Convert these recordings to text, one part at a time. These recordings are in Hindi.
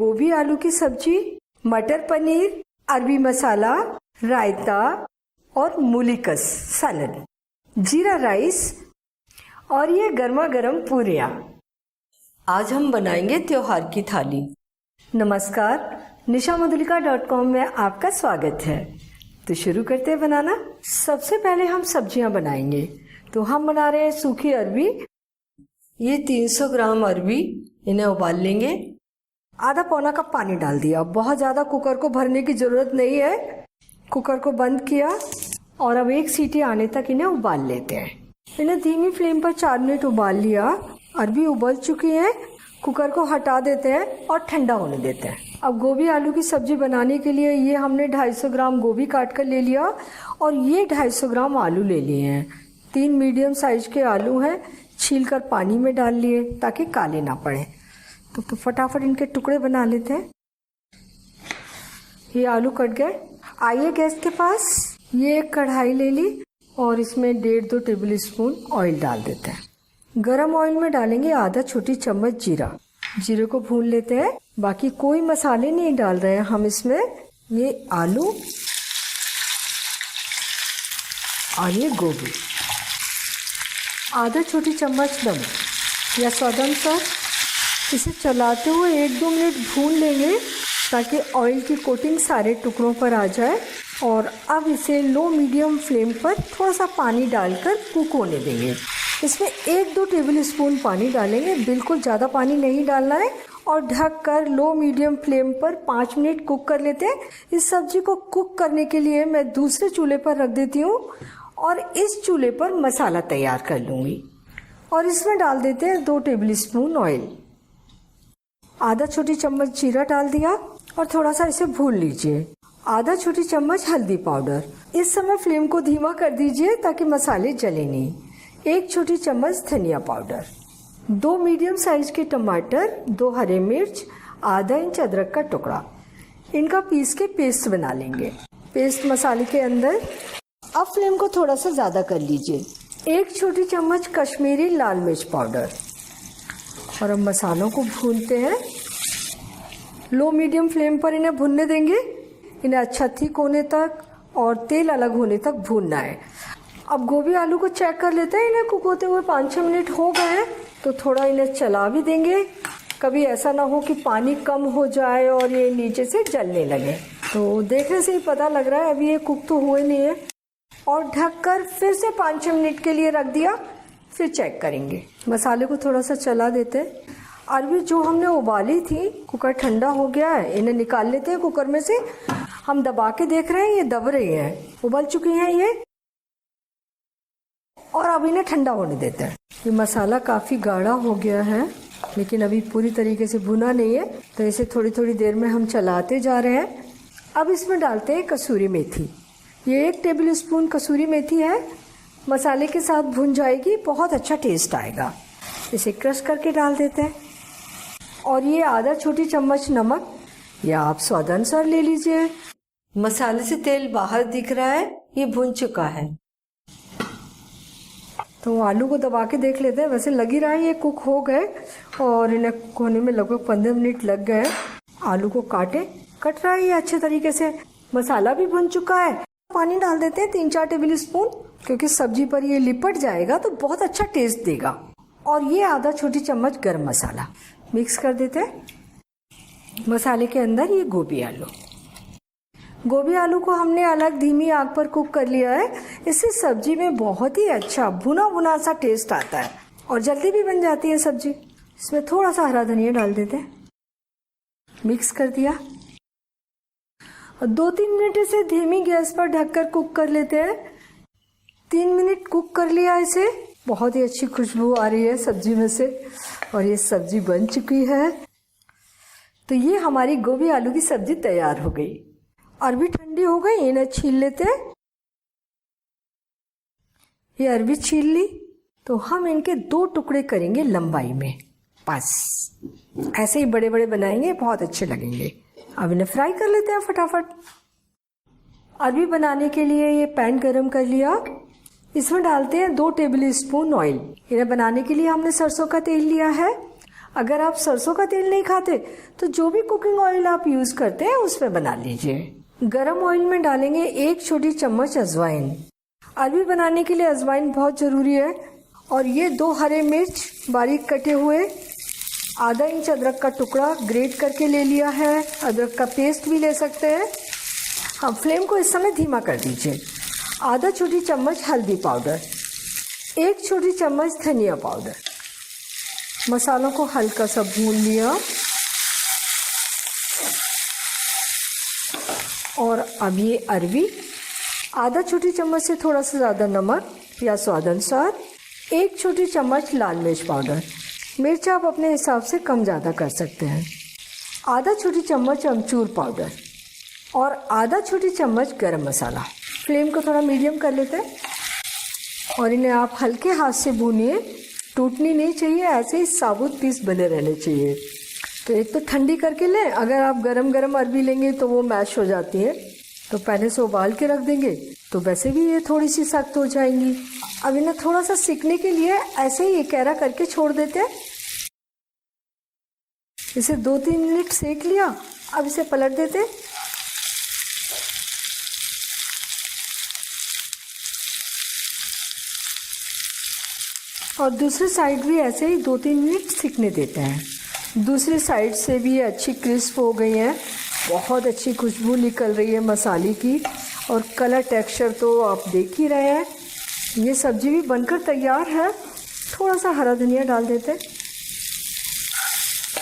गोभी आलू की सब्जी, मटर पनीर, अरबी मसाला, रायता और मूली कस सलाद, जीरा राइस और ये गर्मा गर्म पूरियाँ। आज हम बनाएंगे त्योहार की थाली। नमस्कार, nishamodulika.com में आपका स्वागत है। तो शुरू करते हैं बनाना। सबसे पहले हम सब्जियां बनाएंगे। तो हम बना रहे हैं सूखी अरबी। ये 300 ग्राम अरबी, इन्हें उबाल लेंगे। आधा पौना कप पानी डाल दिया। बहुत ज़्यादा कुकर को भरने की ज़रूरत नहीं है। कुकर को बंद किया और अब 1 सीटी आने तक इन्हें उबाल लेते हैं। इन्हें धीमी फ्लेम पर 4 मिनट उबाल लिया। अरबी उबल चुकी है। कुकर को हटा देते हैं और ठंडा होने देते हैं। अब गोभी आलू की सब्जी बनाने के लिए ये हमने 250 ग्राम गोभी काट कर ले लिया और ये 250 ग्राम आलू ले लिए हैं। 3 मीडियम साइज के आलू हैं, छील कर पानी में डाल लिए ताकि काले ना पड़े। तो फटाफट इनके टुकड़े बना लेते हैं। ये आलू कट गए। आइए गैस के पास, ये एक कढ़ाई ले ली और इसमें 1.5-2 टेबल स्पून ऑयल डाल देते हैं। गरम ऑयल में डालेंगे आधा छोटी चम्मच जीरा। जीरे को भून लेते हैं। बाकी कोई मसाले नहीं डाल रहे हैं हम इसमें। ये आलू और ये गोभी, आधा छोटी चम्मच नमक या स्वाद अनुसार। इसे चलाते हुए 1-2 मिनट भून लेंगे ताकि ऑयल की कोटिंग सारे टुकड़ों पर आ जाए। और अब इसे लो मीडियम फ्लेम पर थोड़ा सा पानी डालकर कुक होने देंगे। इसमें 1-2 टेबल स्पून पानी डालेंगे, बिल्कुल ज़्यादा पानी नहीं डालना है। और ढककर लो मीडियम फ्लेम पर 5 मिनट कुक कर लेते हैं। इस सब्जी को कुक करने के लिए मैं दूसरे चूल्हे पर रख देती हूँ और इस चूल्हे पर मसाला तैयार कर लूँगी। और इसमें डाल देते हैं 2 टेबल स्पून ऑयल, आधा छोटी चम्मच जीरा डाल दिया और थोड़ा सा इसे भून लीजिए। आधा छोटी चम्मच हल्दी पाउडर। इस समय फ्लेम को धीमा कर दीजिए ताकि मसाले जले नहीं। 1 छोटी चम्मच धनिया पाउडर, 2 मीडियम साइज के टमाटर, 2 हरे मिर्च, आधा इंच अदरक का टुकड़ा। इनका पीस के पेस्ट बना लेंगे। पेस्ट मसाले के अंदर। अब फ्लेम को थोड़ा सा ज़्यादा कर लीजिए। 1 छोटी चम्मच कश्मीरी लाल मिर्च पाउडर। और अब मसालों को भूनते हैं। लो मीडियम फ्लेम पर इन्हें भूनने देंगे। इन्हें अच्छा थिक होने तक और तेल अलग होने तक भूनना है। अब गोभी आलू को चेक कर लेते हैं। इन्हें कुक होते हुए 5-6 मिनट हो गए हैं, तो थोड़ा इन्हें चला भी देंगे। कभी ऐसा ना हो कि पानी कम हो जाए और ये नीचे से जलने लगे। तो देखने से ही पता लग रहा है अभी ये कुक तो हुए नहीं है। और ढककर फिर से 5-6 मिनट के लिए रख दिया। फिर चेक करेंगे। मसाले को थोड़ा सा चला देते हैं। अरबी जो हमने उबाली थी, कुकर ठंडा हो गया है, इन्हें निकाल लेते हैं कुकर में से। हम दबा के देख रहे हैं, ये दब रही हैं, उबल चुकी हैं ये। और अब इन्हें ठंडा होने देते हैं। ये मसाला काफ़ी गाढ़ा हो गया है लेकिन अभी पूरी तरीके से भुना नहीं है, तो इसे थोड़ी थोड़ी देर में हम चलाते जा रहे हैं। अब इसमें डालते हैं कसूरी मेथी। ये 1 टेबल स्पून कसूरी मेथी है। मसाले के साथ भुन जाएगी, बहुत अच्छा टेस्ट आएगा। इसे क्रश करके डाल देते हैं। और ये आधा छोटी चम्मच नमक, या आप स्वादानुसार ले लीजिए। मसाले से तेल बाहर दिख रहा है, ये भुन चुका है। तो आलू को दबा के देख लेते हैं। वैसे लग ही रहा है ये कुक हो गए और इन्हें होने में लगभग 15 मिनट लग गए। आलू को कट रहा है ये अच्छे तरीके से। मसाला भी भुन चुका है। पानी डाल देते हैं 3-4 टेबल स्पून, क्योंकि सब्जी पर ये लिपट जाएगा तो बहुत अच्छा टेस्ट देगा। और ये आधा छोटी चम्मच गरम मसाला मिक्स कर देते हैं। मसाले के अंदर ये गोभी आलू को हमने अलग धीमी आग पर कुक कर लिया है। इससे सब्जी में बहुत ही अच्छा भुना भुना सा टेस्ट आता है और जल्दी भी बन जाती है सब्जी। इसमें थोड़ा सा हरा धनिया डाल देते हैं। मिक्स कर दिया और 2-3 मिनट इसे धीमी गैस पर ढककर कुक कर लेते हैं। 3 मिनट कुक कर लिया इसे। बहुत ही अच्छी खुशबू आ रही है सब्जी में से और ये सब्जी बन चुकी है। तो ये हमारी गोभी आलू की सब्जी तैयार हो गई। अरबी ठंडी हो गई, इन्हें छील लेते हैं। ये अरबी छील ली तो हम इनके 2 टुकड़े करेंगे लंबाई में, बस ऐसे ही बड़े बड़े बनाएंगे, बहुत अच्छे लगेंगे। अब इन्हें फ्राई कर लेते हैं फटाफट। अरबी बनाने के लिए ये पैन गरम कर लिया। इसमें डालते हैं 2 टेबल स्पून ऑयल। इन्हें बनाने के लिए हमने सरसों का तेल लिया है। अगर आप सरसों का तेल नहीं खाते तो जो भी कुकिंग ऑयल आप यूज करते हैं उसमें बना लीजिए। गरम ऑयल में डालेंगे 1 छोटी चम्मच अजवाइन। अरबी बनाने के लिए अजवाइन बहुत जरूरी है। और ये 2 हरे मिर्च बारीक कटे हुए, आधा इंच अदरक का टुकड़ा ग्रेट करके ले लिया है। अदरक का पेस्ट भी ले सकते हैं। हाँ, फ्लेम को इस समय धीमा कर दीजिए। आधा छोटी चम्मच हल्दी पाउडर, 1 छोटी चम्मच धनिया पाउडर। मसालों को हल्का सा भून लिया और अब ये अरबी, आधा छोटी चम्मच से थोड़ा सा ज़्यादा नमक या स्वाद अनुसार, 1 छोटी चम्मच लाल मिर्च पाउडर। मिर्च आप अपने हिसाब से कम ज़्यादा कर सकते हैं। आधा छोटी चम्मच अमचूर पाउडर और आधा छोटी चम्मच गरम मसाला। फ्लेम को थोड़ा मीडियम कर लेते हैं और इन्हें आप हल्के हाथ से भूनिए। टूटनी नहीं चाहिए, ऐसे ही साबुत पीस बने रहने चाहिए। तो एक तो ठंडी करके लें, अगर आप गरम गरम अरबी लेंगे तो वो मैश हो जाती है, तो पहले से उबाल के रख देंगे तो वैसे भी ये थोड़ी सी सख्त हो जाएंगी। अब इन्हें थोड़ा सा सीखने के लिए ऐसे ही इकेरा करके छोड़ देते हैं। इसे 2-3 मिनट सेक लिया। अब इसे पलट देते। और दूसरी साइड भी ऐसे ही 2-3 मिनट सीखने देते हैं। दूसरी साइड से भी अच्छी क्रिस्प हो गई हैं। बहुत अच्छी खुशबू निकल रही है मसाले की और कलर टेक्सचर तो आप देख ही रहे हैं। ये सब्जी भी बनकर तैयार है। थोड़ा सा हरा धनिया डाल देते,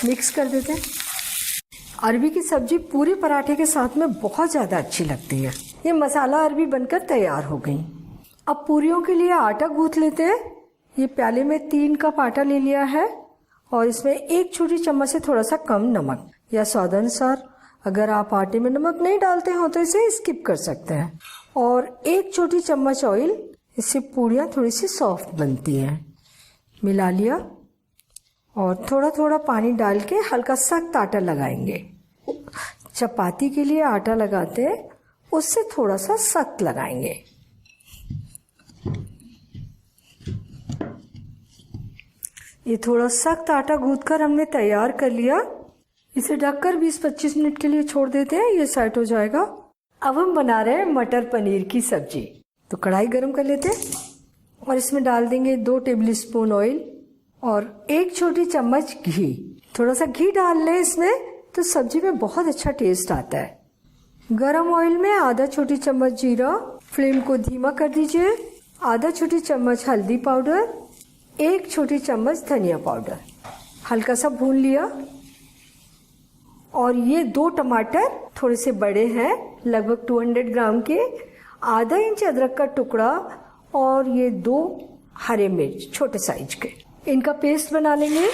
मिक्स कर देते। अरबी की सब्जी पूरी पराठे के साथ में बहुत ज़्यादा अच्छी लगती है। ये मसाला अरबी बनकर तैयार हो गई। अब पूरियों के लिए आटा गूंथ लेते हैं। ये प्याले में 3 कप आटा ले लिया है और इसमें 1 छोटी चम्मच से थोड़ा सा कम नमक या स्वाद अनुसार। अगर आप आटे में नमक नहीं डालते हो तो इसे स्किप कर सकते हैं। और 1 छोटी चम्मच ऑयल, इससे पूड़ियाँ थोड़ी सी सॉफ्ट बनती हैं। मिला लिया और थोड़ा थोड़ा पानी डाल के हल्का सख्त आटा लगाएंगे। चपाती के लिए आटा लगाते हैं उससे थोड़ा सा सख्त लगाएंगे। ये थोड़ा सख्त आटा गूंथकर हमने तैयार कर लिया। इसे ढककर 20-25 मिनट के लिए छोड़ देते हैं, ये सेट हो जाएगा। अब हम बना रहे हैं मटर पनीर की सब्जी। तो कढ़ाई गरम कर लेते हैं और इसमें डाल देंगे 2 टेबल स्पून ऑयल और 1 छोटी चम्मच घी। थोड़ा सा घी डाल लें इसमें तो सब्जी में बहुत अच्छा टेस्ट आता है। गरम ऑयल में आधा छोटी चम्मच जीरा। फ्लेम को धीमा कर दीजिए। आधा छोटी चम्मच हल्दी पाउडर, 1 छोटी चम्मच धनिया पाउडर। हल्का सा भून लिया और ये 2 टमाटर थोड़े से बड़े हैं, लगभग 200 ग्राम के, आधा इंच अदरक का टुकड़ा और ये 2 हरे मिर्च छोटे साइज के, इनका पेस्ट बना लेंगे।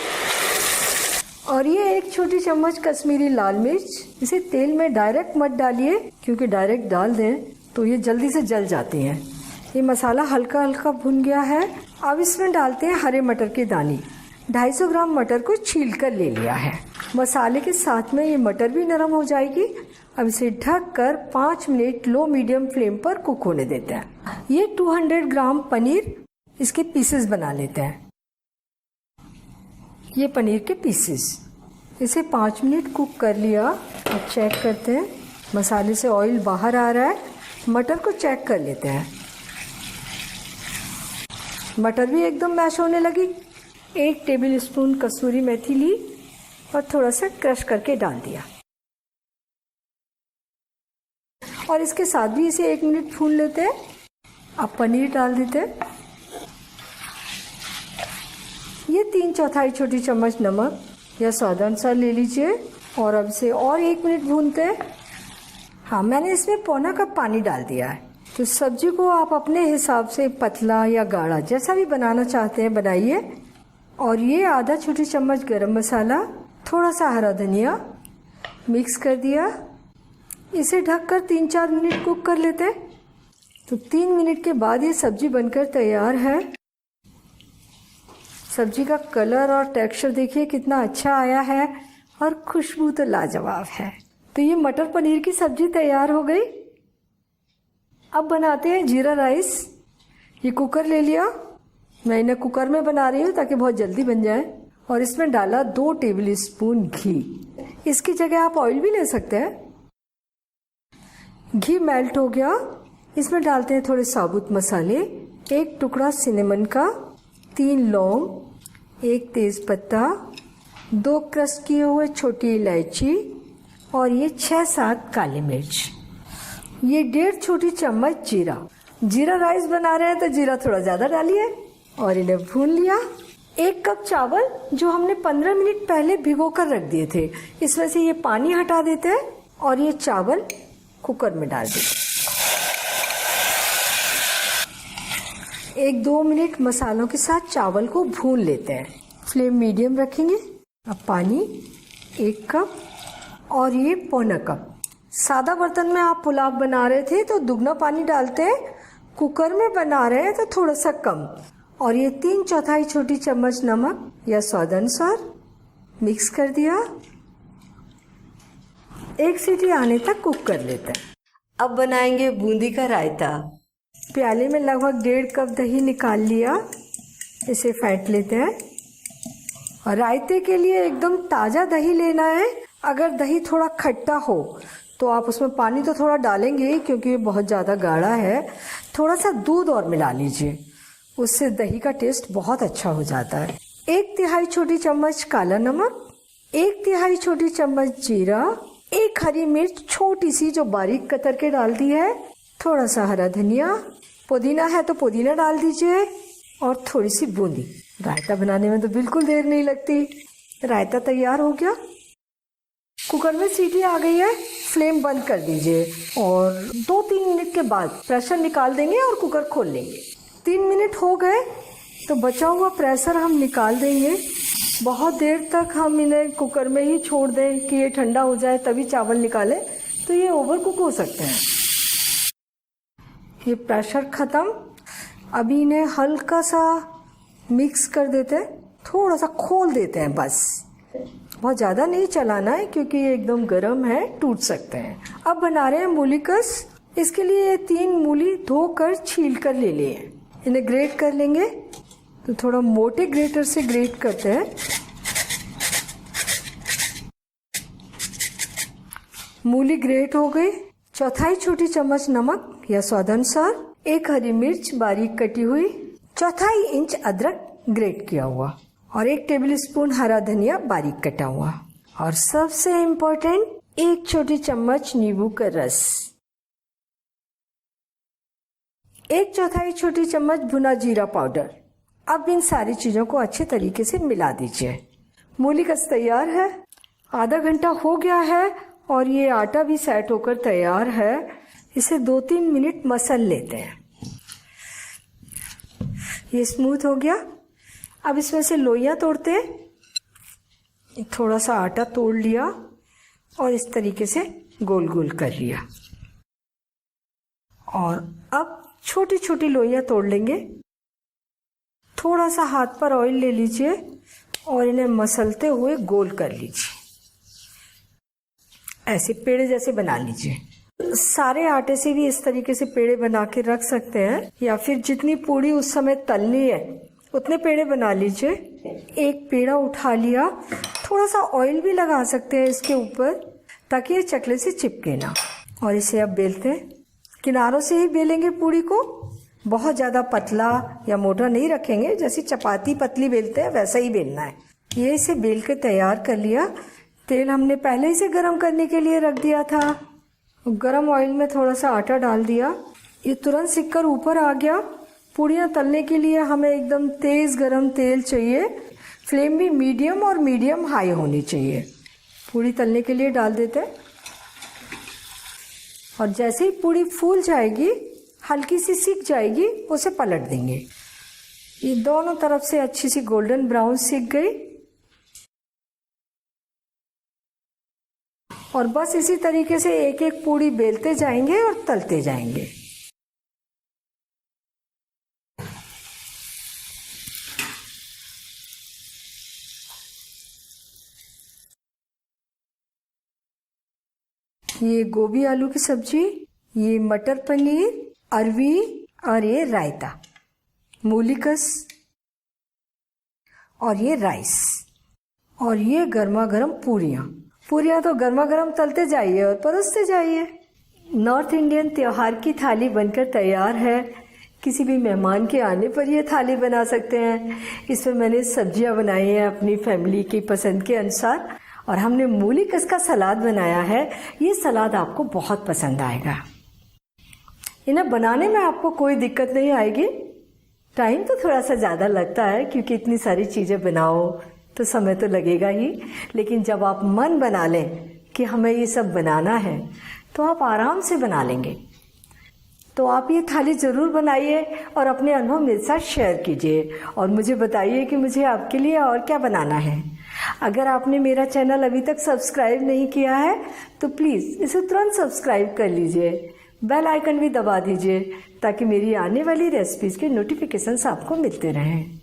और ये 1 छोटी चम्मच कश्मीरी लाल मिर्च। इसे तेल में डायरेक्ट मत डालिए क्योंकि डायरेक्ट डाल दें तो ये जल्दी से जल जाती हैं। ये मसाला हल्का हल्का भुन गया है। अब इसमें डालते हैं हरे मटर के दाने। 250 ग्राम मटर को छील कर ले लिया है। मसाले के साथ में ये मटर भी नरम हो जाएगी। अब इसे ढक कर 5 मिनट लो मीडियम फ्लेम पर कुक होने देते हैं। ये 200 ग्राम पनीर, इसके पीसेस बना लेते हैं। ये पनीर के पीसेस, इसे 5 मिनट कुक कर लिया। अब चेक करते हैं, मसाले से ऑयल बाहर आ रहा है। मटर को चेक कर लेते हैं। मटर भी एकदम मैश होने लगी। 1 टेबल स्पून कसूरी मेथी ली और थोड़ा सा क्रश करके डाल दिया और इसके साथ भी इसे 1 मिनट भून लेते हैं। अब पनीर डाल देते हैं। ये 3/4 छोटी चम्मच नमक या स्वाद अनुसार ले लीजिए और अब इसे और 1 मिनट भूनते हैं। हाँ, मैंने इसमें पौना कप पानी डाल दिया है। तो सब्जी को आप अपने हिसाब से पतला या गाढ़ा जैसा भी बनाना चाहते हैं बनाइए। और ये आधा छोटी चम्मच गरम मसाला, थोड़ा सा हरा धनिया मिक्स कर दिया। इसे ढककर 3-4 मिनट कुक कर लेते हैं। तो 3 मिनट के बाद ये सब्जी बनकर तैयार है। सब्जी का कलर और टेक्सचर देखिए कितना अच्छा आया है और खुशबू तो लाजवाब है। तो ये मटर पनीर की सब्जी तैयार हो गई। अब बनाते हैं जीरा राइस। ये कुकर ले लिया, मैं इन्हें कुकर में बना रही हूँ ताकि बहुत जल्दी बन जाए। और इसमें डाला 2 टेबल स्पून घी। इसकी जगह आप ऑयल भी ले सकते हैं। घी मेल्ट हो गया, इसमें डालते हैं थोड़े साबुत मसाले, 1 टुकड़ा सिनेमन का, 3 लौंग, 1 तेज पत्ता, 2 क्रश किए हुए छोटी इलायची और ये 6-7 काली मिर्च, ये 1.5 छोटी चम्मच जीरा। जीरा राइस बना रहे हैं तो जीरा थोड़ा ज़्यादा डालिए और इन्हें भून लिया। 1 कप चावल जो हमने 15 मिनट पहले भिगो कर रख दिए थे, इसमें से ये पानी हटा देते हैं और ये चावल कुकर में डाल देते हैं। 1-2 मिनट मसालों के साथ चावल को भून लेते हैं। फ्लेम मीडियम रखेंगे। अब पानी 1 कप और ये पौना कप। सादा बर्तन में आप पुलाव बना रहे थे तो दुगना पानी डालते हैं, कुकर में बना रहे हैं तो थोड़ा सा कम। और ये 3/4 छोटी चम्मच नमक या स्वादानुसार मिक्स कर दिया। 1 सीटी आने तक कुक कर लेते हैं। अब बनाएंगे बूंदी का रायता। प्याले में लगभग 1.5 कप दही निकाल लिया, इसे फेंट लेते हैं। और रायते के लिए एकदम ताज़ा दही लेना है। अगर दही थोड़ा खट्टा हो तो आप उसमें पानी तो थोड़ा डालेंगे क्योंकि ये बहुत ज़्यादा गाढ़ा है, थोड़ा सा दूध और मिला लीजिए, उससे दही का टेस्ट बहुत अच्छा हो जाता है। 1/3 छोटी चम्मच काला नमक, 1/3 छोटी चम्मच जीरा, 1 हरी मिर्च छोटी सी जो बारीक कतर के डाल दी है, थोड़ा सा हरा धनिया, पुदीना है तो पुदीना डाल दीजिए और थोड़ी सी बूंदी। रायता बनाने में तो बिल्कुल देर नहीं लगती। रायता तैयार हो गया। कुकर में सीटी आ गई है, फ्लेम बंद कर दीजिए और 2-3 मिनट के बाद प्रेशर निकाल देंगे और कुकर खोल लेंगे। 3 मिनट हो गए तो बचा हुआ प्रेशर हम निकाल देंगे। बहुत देर तक हम इन्हें कुकर में ही छोड़ दें कि ये ठंडा हो जाए तभी चावल निकालें तो ये ओवर कुक हो सकते हैं। ये प्रेशर ख़त्म। अभी इन्हें हल्का सा मिक्स कर देते हैं, थोड़ा सा खोल देते हैं बस, बहुत ज़्यादा नहीं चलाना है क्योंकि ये एकदम गर्म है, टूट सकते हैं। अब बना रहे हैं मूलीकस। इसके लिए ये 3 मूली धोकर छील कर ले लिए, इन्हें ग्रेट कर लेंगे। तो थोड़ा मोटे ग्रेटर से ग्रेट करते हैं। मूली ग्रेट हो गई। 1/4 छोटी चम्मच नमक या स्वादानुसार, 1 हरी मिर्च बारीक कटी हुई, 1/4 इंच अदरक ग्रेट किया हुआ और 1 टेबल स्पून हरा धनिया बारीक कटा हुआ और सबसे इम्पोर्टेंट 1 छोटी चम्मच नींबू का रस, 1/4 छोटी चम्मच भुना जीरा पाउडर। अब इन सारी चीजों को अच्छे तरीके से मिला दीजिए। मूलीकस तैयार है। आधा घंटा हो गया है और ये आटा भी सेट होकर तैयार है। इसे 2-3 मिनट मसल लेते हैं। ये स्मूथ हो गया। अब इसमें से लोइयां तोड़ते हैं। थोड़ा सा आटा तोड़ लिया और इस तरीके से गोल गोल कर लिया और अब छोटी छोटी लोइयां तोड़ लेंगे। थोड़ा सा हाथ पर ऑयल ले लीजिए और इन्हें मसलते हुए गोल कर लीजिए, ऐसे पेड़े जैसे बना लीजिए। सारे आटे से भी इस तरीके से पेड़े बना के रख सकते हैं या फिर जितनी पूड़ी उस समय तलनी है उतने पेड़े बना लीजिए। एक पेड़ा उठा लिया, थोड़ा सा ऑयल भी लगा सकते हैं इसके ऊपर ताकि ये चकले से चिपके ना। और इसे अब बेलते हैं। किनारों से ही बेलेंगे पूड़ी को, बहुत ज़्यादा पतला या मोटा नहीं रखेंगे, जैसी चपाती पतली बेलते हैं वैसा ही बेलना है। ये इसे बेल के तैयार कर लिया। तेल हमने पहले ही से गर्म करने के लिए रख दिया था। गरम ऑयल में थोड़ा सा आटा डाल दिया, ये तुरंत सिककर ऊपर आ गया। पूड़ियाँ तलने के लिए हमें एकदम तेज़ गरम तेल चाहिए। फ्लेम भी मीडियम और मीडियम हाई होनी चाहिए। पूड़ी तलने के लिए डाल देते हैं और जैसे ही पूड़ी फूल जाएगी, हल्की सी सिक जाएगी, उसे पलट देंगे। ये दोनों तरफ से अच्छी सी गोल्डन ब्राउन सिक गई और बस इसी तरीके से एक एक पूड़ी बेलते जाएंगे और तलते जाएंगे। ये गोभी आलू की सब्जी, ये मटर पनीर, अरवी और ये रायता, मूलीकस और ये राइस। और ये गर्मा गर्म पूरियाँ तो गर्मा गर्म तलते जाइए और परोसते जाइए। नॉर्थ इंडियन त्योहार की थाली बनकर तैयार है। किसी भी मेहमान के आने पर ये थाली बना सकते हैं। इसमें मैंने सब्जियां बनाई हैं अपनी फैमिली की पसंद के अनुसार, और हमने मूली कस का सलाद बनाया है। ये सलाद आपको बहुत पसंद आएगा। इन्हें बनाने में आपको कोई दिक्कत नहीं आएगी। टाइम तो थोड़ा सा ज़्यादा लगता है क्योंकि इतनी सारी चीज़ें बनाओ तो समय तो लगेगा ही, लेकिन जब आप मन बना लें कि हमें ये सब बनाना है तो आप आराम से बना लेंगे। तो आप ये थाली ज़रूर बनाइए और अपने अनुभव मेरे साथ शेयर कीजिए और मुझे बताइए कि मुझे आपके लिए और क्या बनाना है। अगर आपने मेरा चैनल अभी तक सब्सक्राइब नहीं किया है तो प्लीज़ इसे तुरंत सब्सक्राइब कर लीजिए, बेल आइकन भी दबा दीजिए ताकि मेरी आने वाली रेसिपीज़ के नोटिफिकेशंस आपको मिलते रहें।